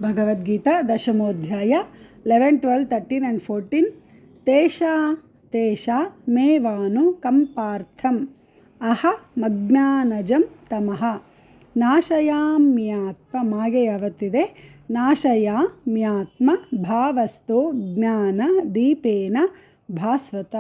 Bhagavad Gita दशमोऽध्याय 11, 12, 13 and 14 तेषा मेवानु कंपार्थम् अहमज्ञानजं तमः नाशयाम्यात्म मागे यावत्तिदे नाशयाम्यात्म भावस्तो ज्ञान दीपेन भास्वत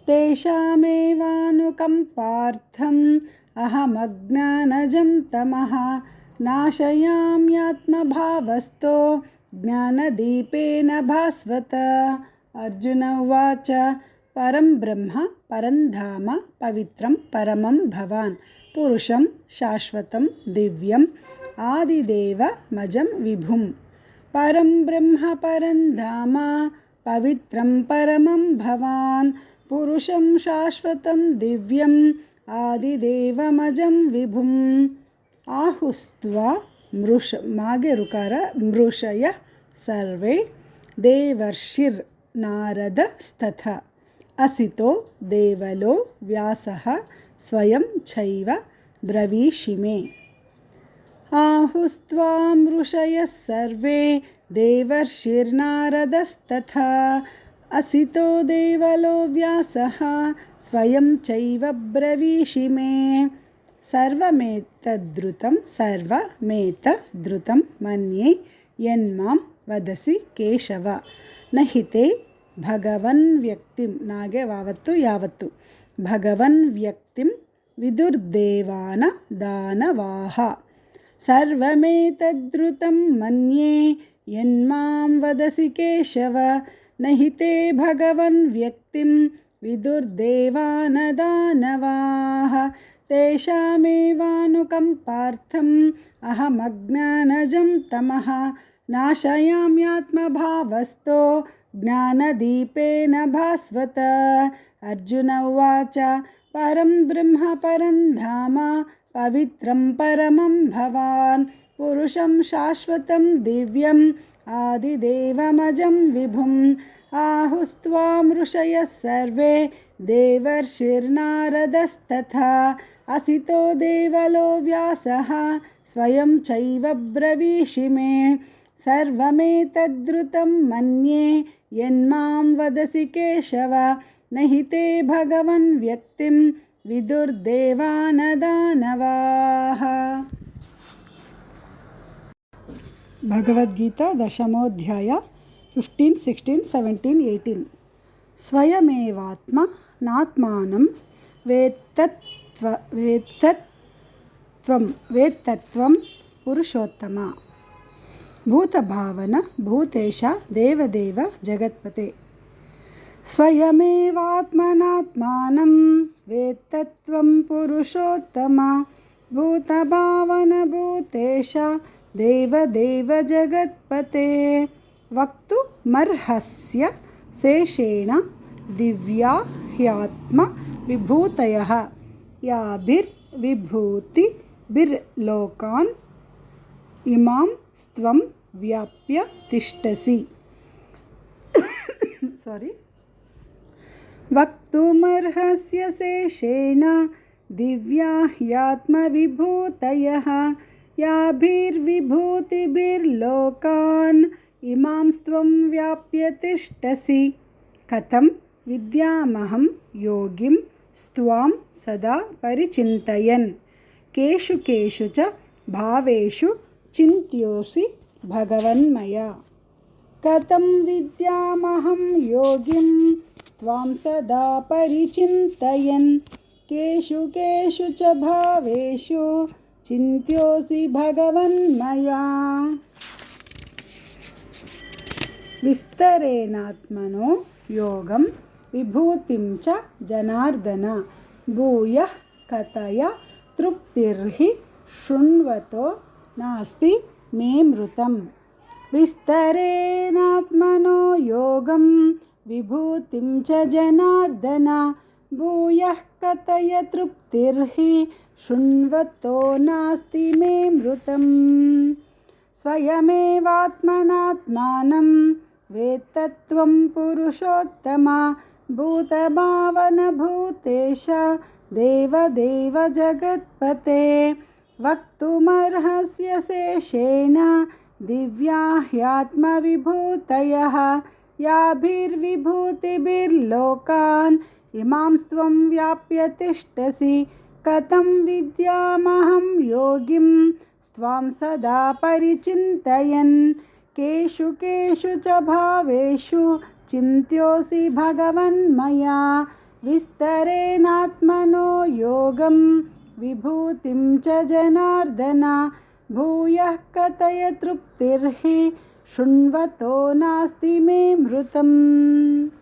तेषामेवानुकंपार्थम् अहमज्ञानजं तमः नाशयाम्यात्मभावस्तो ज्ञानदीपेन भास्वत। अर्जुन उवाच परं ब्रह्म परं धाम पवित्रं परमं भवान् पुरुषं शाश्वतं दिव्यम् आदिदेवमजं विभुं। परं ब्रह्म परं धाम पवित्रं परमं भवान् पुरुषं शाश्वतं दिव्यम् आदिदेवमजं विभुम्। आहुस्त्वा मृषयः सर्वे देवर्षिर्नारदस्तथा असितो देवलो व्यासः स्वयं चैव ब्रवीषि मे। आहुस्त्वा मृषयः सर्वे देवर्षिर्नारदस्तथा असितो देवलो व्यासः स्वयं चैव ब्रवीषि मे। सर्वमेतद्रुतं मन्ये यन्मां वदसि केशव न हि ते भगवन्व्यक्तिं नागे वावत्तु यावत्तु भगवन्व्यक्तिं विदुर्देवान दानवाः। सर्वमेतद्रुतं मन्ये यन्मां वदसि केशव न हि ते भगवन्व्यक्तिं विदुर्देवान दानवाः। तेषामेवानुकंपार्थम् अहमज्ञानजं तमः नाशयाम्यात्मभावस्तो ज्ञानदीपेन भास्वत। अर्जुन उवाच परं ब्रह्म परं धाम पवित्रं परमं भवान् पुरुषं शाश्वतं दिव्यम् आदिदेवमजं विभुम्। आहुस्त्वा मृषयः सर्वे देवर्षिर्नारदस्तथा असितो देवलो व्यासः स्वयं चैव ब्रवीषि मे। सर्वमेतद्रुतं मन्ये यन्मां वदसि केशव न हि ते भगवन्व्यक्तिं विदुर्देवान दानवाः। भगवद्गीता दशमोऽध्याय 15, 16, 17, 18 स्वयमेवात्मा नात्मानं वेत्तत्वं पुरुषोत्तम। भूतभावन भूतेश देवदेव जगत्पते। स्वयमेवात्मनात्मानं वेत्तत्वं पुरुषोत्तम। भूतभावन भूतेश देवदेव जगत्पते। वक्तुमर्हस्य शेषेण दिव्या ह्यात्म विभूतयः याभिर्विभूतिभिर्लोकान् इमां स्त्वं व्याप्य तिष्ठसि। वक्तुमर्हस्य शेषेण दिव्या ह्यात्मविभूतयः याभिर्विभूतिभिर्लोकान् इमां स्त्वं व्याप्य तिष्ठसि। कथं विद्यामहं योगिं स्त्वां सदा परिचिन्तयन् केषु केषु च भावेषु चिन्त्योऽसि भगवन्मया। कथं विद्यामहं योगिं स्त्वां सदा परिचिन्तयन् केषु केषु च भावेषु चिन्त्योऽसि भगवन्मया। विस्तरेणात्मनो योगं विभूतिं च जनार्दन भूयः कथय तृप्तिर्हि शृण्वतो नास्ति मे मृतम्। विस्तरेणात्मनो योगं विभूतिं च जनार्दन भूयः कथय तृप्तिर्हि शृण्वतो नास्ति मे मृतम्। स्वयमेवात्मनात्मानं वेत्तत्वं पुरुषोत्तम। भूतभावन भूतेश देवदेव जगत्पते। वक्तुमर्हस्य शेषेण दिव्या ह्यात्मविभूतयः याभिर्विभूतिभिर्लोकान् इमांस्त्वं व्याप्य तिष्ठसि कथं विद्यामहं योगिं स्वां सदा परिचिन्तयन् केषु केषु च भावेषु चिन्त्योऽसि भगवन्मया विस्तरेणात्मनो योगं विभूतिं च जनार्दन भूयः कथय तृप्तिर्हि शृण्वतो नास्ति मे मृतम्।